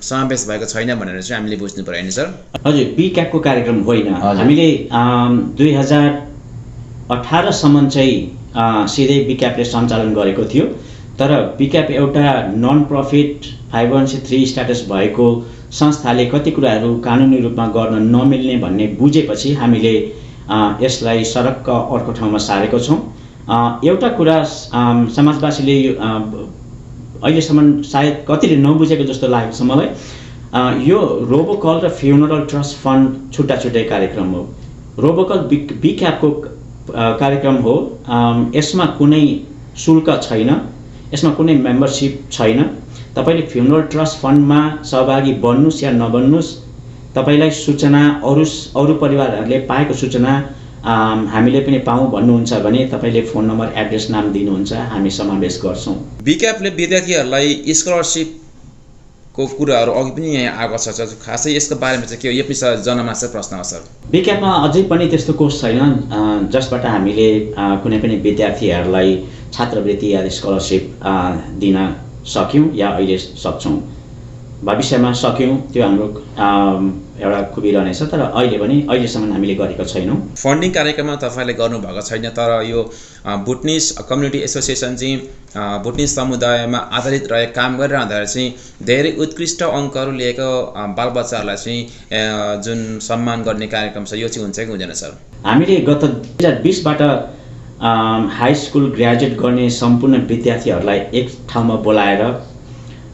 समावेश भएको छैन भनेर चाहिँ हामीले बुझ्नु पर्यो नि सर?
हजुर, बिक्यापको कार्यक्रम होइन। हामीले 2018 सम्म चाहिँ सिधै बिक्यापले सञ्चालन गरेको थियो। तर बिक्याप एउटा नन प्रफिट 501c3 स्ट्याटस भएको संस्थाले कति कुराहरू कानुनी रूपमा गर्न नमिल्ने भन्ने बुझेपछि हामीले यसलाई सरक्क अर्को ठाउँमा सारेको छौँ। एउटा कुरा समाजवासीले अहिलेसम्म सायद कतिले नबुझेको जस्तो लागेको छ मलाई। यो रोबोकल र फ्युनरल ट्रस्ट फन्ड छुट्टा छुट्टै कार्यक्रम हो। रोबोकल बिक्यापको कार्यक्रम हो। यसमा कुनै शुल्क छैन, यसमा कुनै मेम्बरसिप छैन। तपाईले फ्युनरल ट्रस्ट फन्डमा सहभागी बन्नुस् या नबन्नुस्, तपाईलाई सूचना अरू परिवारहरूले पाएको सूचना हामीले पनि पाऊँ भन्नुहुन्छ भने तपाईले फोन नम्बर, एड्रेस, नाम दिनुहुन्छ, हामी समावेश गर्छौँ।
बिक्यापले विद्यार्थीहरूलाई स्कलरसिपको कुराहरू अघि पनि यहाँ आएको छ, खासै यसको बारेमा चाहिँ के हो? यो पनि जनमानस प्रश्न हो सर।
बिक्यापमा अझै पनि त्यस्तो कोष छैन जसबाट हामीले कुनै पनि विद्यार्थीहरूलाई छात्रवृत्ति या स्कलरसिप दिन सक्यौँ या अहिले सक्छौँ। भविष्यमा सक्यौँ त्यो हाम्रो एउटा खुबी रहनेछ, तर अहिलेसम्म हामीले गरेको छैनौँ।
फन्डिङ कार्यक्रममा तपाईँले गर्नुभएको छैन, तर यो भुटनिस कम्युनिटी एसोसिएसन चाहिँ भुटनिस समुदायमा आधारित रहेर काम गरिरहँदाखेरि चाहिँ धेरै उत्कृष्ट अङ्कहरू लिएको बालबच्चाहरूलाई चाहिँ जुन सम्मान गर्ने कार्यक्रम छ यो चाहिँ हुन्छ कि हुँदैन सर?
हामीले गत 2020बाट हाई स्कुल ग्रेजुएट गर्ने सम्पूर्ण विद्यार्थीहरूलाई एक ठाउँमा बोलाएर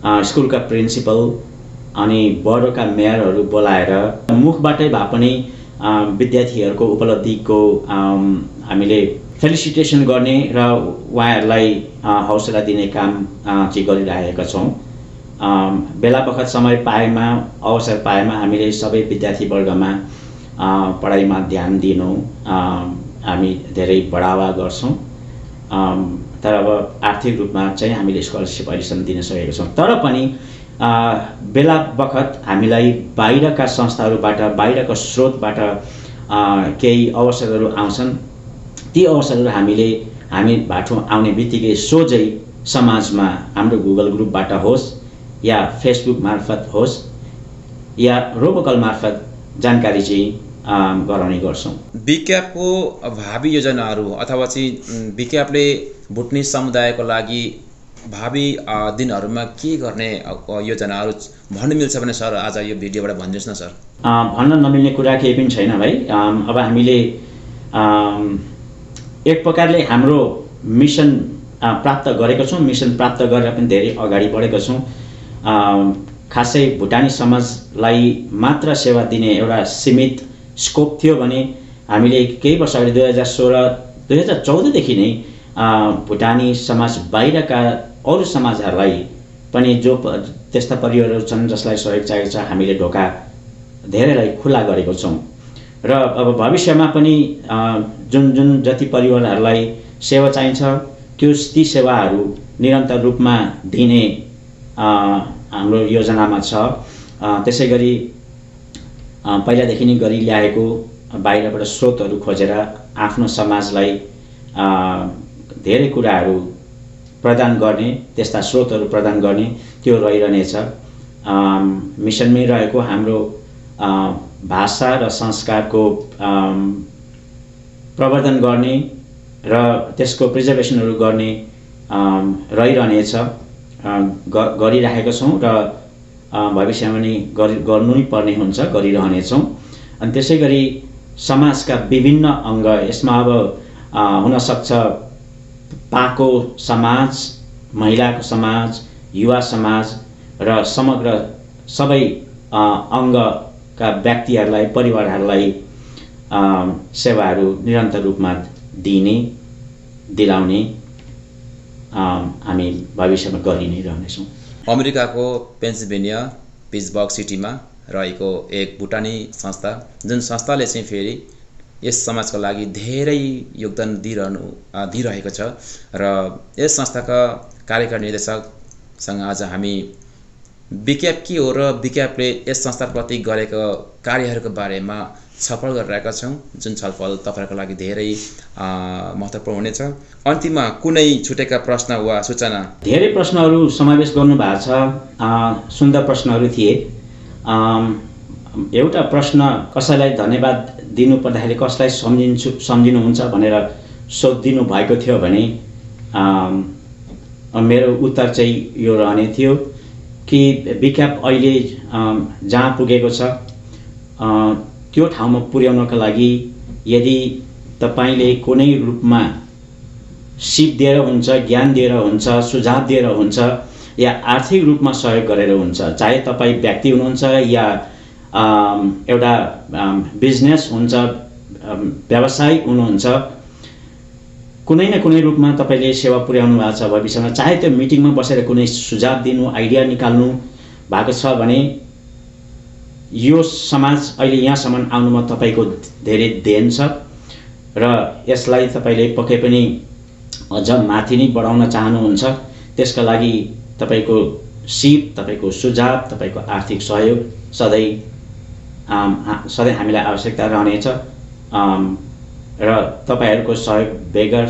स्कुलका प्रिन्सिपल अनि वडका मेयरहरू बोलाएर मुखबाटै भए पनि विद्यार्थीहरूको उपलब्धिको हामीले फेलिसिटेसन गर्ने र उहाँहरूलाई हौसला दिने काम चाहिँ गरिरहेका छौँ। बेला बखत समय पाएमा, अवसर पाएमा हामीले सबै विद्यार्थीवर्गमा पढाइमा ध्यान दिनु हामी धेरै बढावा गर्छौँ। तर अब आर्थिक रूपमा चाहिँ हामीले स्कलरसिप अहिलेसम्म दिन सकेका छौँ। तर पनि बेला बखत हामीलाई बाहिरका संस्थाहरूबाट, बाहिरका स्रोतबाट केही अवसरहरू आउँछन्। ती अवसरहरू हामी बाटो आउने बित्तिकै सोझै समाजमा हाम्रो गुगल ग्रुपबाट होस् या फेसबुक मार्फत होस् या रोबोकल मार्फत जानकारी चाहिँ गराउने गर्छौँ।
बिक्यापको भावी योजनाहरू अथवा चाहिँ बिक्यापले भुटनिस समुदायको लागि भावी दिनहरूमा के गर्ने योजनाहरू भन्नु मिल्छ भने सर आज यो भिडियोबाट भनिदिनुहोस् न सर।
भन्न नमिल्ने कुरा केही पनि छैन भाइ। अब हामीले एक प्रकारले हाम्रो मिसन प्राप्त गरेको छौँ। मिसन प्राप्त गरेर पनि धेरै अगाडि बढेका छौँ। खासै भुटानी समाजलाई मात्र सेवा दिने एउटा सीमित स्कोप थियो भने हामीले केही वर्ष अगाडि 2014देखि नै भुटानी समाज बाहिरका अरू समाजहरूलाई पनि जो त्यस्ता परिवारहरू छन् जसलाई सहयोग चाहिएको छ हामीले ढोका धेरैलाई खुला गरेको छौँ। र अब भविष्यमा पनि जुन जति परिवारहरूलाई सेवा चाहिन्छ ती सेवाहरू निरन्तर रूपमा दिने हाम्रो योजनामा छ। त्यसै गरी पहिलादेखि नै गरी ल्याएको बाहिरबाट स्रोतहरू खोजेर आफ्नो समाजलाई धेरै कुराहरू प्रदान गर्ने, त्यस्ता स्रोतहरू प्रदान गर्ने त्यो रहिरहनेछ। मिसनमै रहेको हाम्रो भाषा र संस्कारको प्रवर्धन गर्ने र त्यसको प्रिजर्भेसनहरू गर्ने रहिरहनेछ, गरिरहेका छौँ र भविष्यमा नि गर्नु नै पर्ने हुन्छ, गरिरहनेछौँ। अनि त्यसै गरी समाजका विभिन्न अङ्ग यसमा अब हुनसक्छ पाको समाज, महिलाको समाज, युवा समाज र समग्र सबै अङ्गका व्यक्तिहरूलाई परिवारहरूलाई सेवाहरू निरन्तर रूपमा दिलाउने हामी भविष्यमा गरि नै रहनेछौँ।
अमेरिकाको पेन्सिल्भेनिया पिट्सबर्ग सिटीमा रहेको एक भुटानी संस्था, जुन संस्थाले चाहिँ फेरि यस समाजको लागि धेरै योगदान दिइरहेको छ र यस संस्थाका कार्यकारी निर्देशकसँग आज हामी बिक्याप के हो र बिक्यापले यस संस्थाप्रति गरेको कार्यहरूको बारेमा छलफल गरिरहेका छौँ, जुन छलफल तपाईँहरूको लागि धेरै महत्त्वपूर्ण हुनेछ। अन्तिममा कुनै छुटेका प्रश्न वा सूचना?
धेरै प्रश्नहरू समावेश गर्नुभएको छ, सुन्दर प्रश्नहरू थिए। एउटा प्रश्न कसैलाई धन्यवाद दिनुपर्दाखेरि कसलाई सम्झिनुहुन्छ भनेर सोधिदिनु भएको थियो भने मेरो उत्तर चाहिँ यो रहने थियो कि बिक्याप अहिले जहाँ पुगेको छ त्यो ठाउँमा पुर्याउनका लागि यदि तपाईले कुनै रूपमा सिप दिएर हुन्छ, ज्ञान दिएर हुन्छ, सुझाव दिएर हुन्छ या आर्थिक रूपमा सहयोग गरेर हुन्छ, चाहे तपाईँ व्यक्ति हुनुहुन्छ या एउटा बिजनेस हुन्छ, व्यवसाय हुनुहुन्छ, कुनै न कुनै रूपमा तपाईले सेवा पुर्याउनु भएको छ भविष्यमा, चाहे त्यो मिटिङमा बसेर कुनै सुझाव दिनु, आइडिया निकाल्नु भएको छ भने यो समाज अहिले यहाँसम्म आउनुमा तपाईको धेरै देन छ र यसलाई तपाईले पक्कै पनि अझ माथि नै बढाउन चाहनुहुन्छ। त्यसका लागि तपाईको सिप, तपाईको सुझाव, तपाईको आर्थिक सहयोग सधैँ हामीलाई आवश्यकता रहनेछ र तपाईहरूको सहयोग बेगर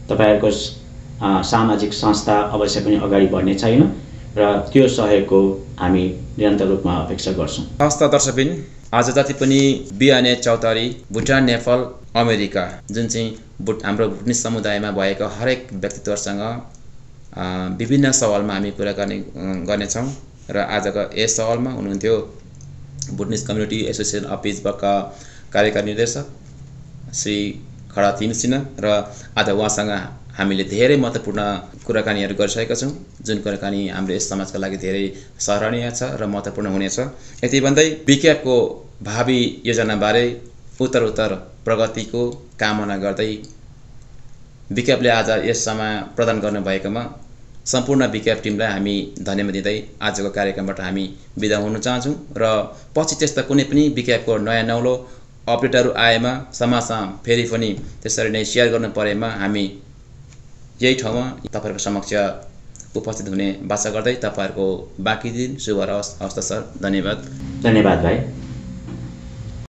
तपाईहरूको सामाजिक संस्था अवश्य पनि अगाडि बढ्ने छैन र त्यो सहयोगको हामी निरन्तर रूपमा अपेक्षा गर्छौँ।
हस्त दर्शकबिन, आज जति पनि बिआने चौतारी, भुटान, नेपाल, अमेरिका जुन चाहिँ हाम्रो भुटनिस समुदायमा भएका हरेक व्यक्तित्वहरूसँग विभिन्न सवालमा हामी कुराकानी गर्नेछौँ र आजको यस सवालमा हुनुहुन्थ्यो भुटनिस कम्युनिटी एसोसिएसन अफ पिट्सबर्गका कार्यकारी निर्देशक श्री खडा थिम सिन्हा र आज उहाँसँग हामीले धेरै महत्त्वपूर्ण कुराकानीहरू गरिसकेका छौँ, जुन कुराकानी हाम्रो यस समाजका लागि धेरै सराहनीय छ र महत्त्वपूर्ण हुनेछ। यति भन्दै बिक्यापको भावी योजनाबारे उत्तरोत्तर प्रगतिको कामना गर्दै बिक्यापले आज यस समय प्रदान गर्नुभएकोमा सम्पूर्ण बिक्याप टिमलाई हामी धन्यवाद दिँदै आजको कार्यक्रमबाट हामी बिदा हुन चाहन्छौँ र पछि त्यस्ता कुनै पनि बिक्यापको नयाँ नौलो अपडेटहरू आएमा समाजमा फेरि पनि त्यसरी नै सेयर गर्नु परेमा हामी यही ठाउँमा तपाईहरुको समक्ष उपस्थित हुने बाचा गर्दै तपाईहरुको बाँकी दिन शुभ रहोस्। हवस् त सर, धन्यवाद।
धन्यवाद भाइ।